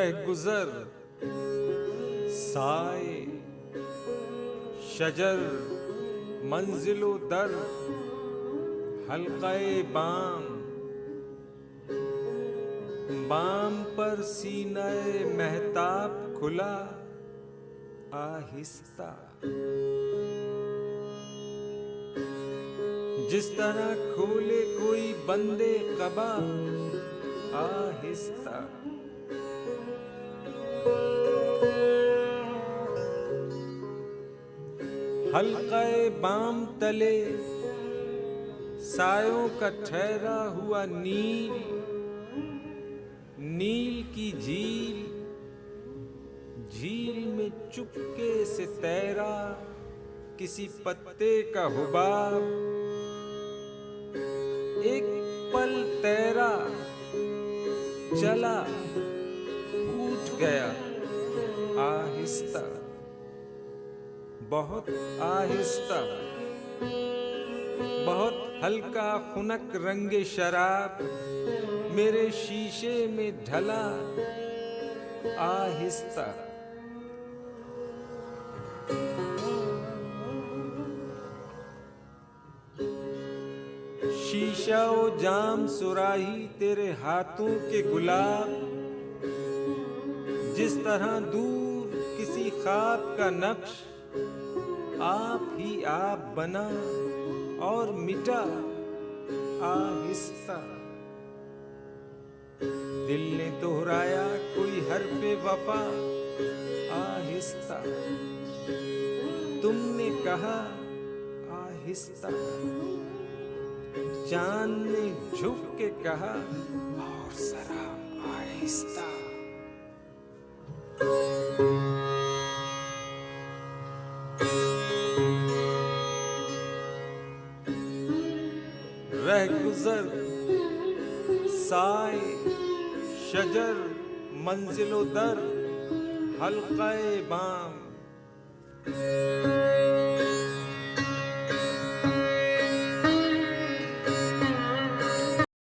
रह गुजर साए शजर मंजिलो दर हल्काए बाम, बाम पर सीनाए महताब खुला आहिस्ता। जिस तरह खोले कोई बंदे कबा आहिस्ता। हल्काए बाम तले सायों का ठहरा हुआ नील, नील की झील, झील में चुपके से तैरा किसी पत्ते का हुबाब। एक पल तैरा चला उठ गया आहिस्ता, बहुत आहिस्ता। बहुत हल्का खुनक रंगे शराब मेरे शीशे में ढला आहिस्ता। शीशा ओ जाम सुराही तेरे हाथों के गुलाब, जिस तरह दूर किसी ख्वाब का नक्श आप ही आप बना और मिटा आहिस्ता। दिल ने दोहराया कोई हर्फ़े वफा आहिस्ता, तुमने कहा आहिस्ता। चांद ने झुक के कहा और जरा आहिस्ता। रह गुजर साए शजर मंजिलो दर हल्काए बाम।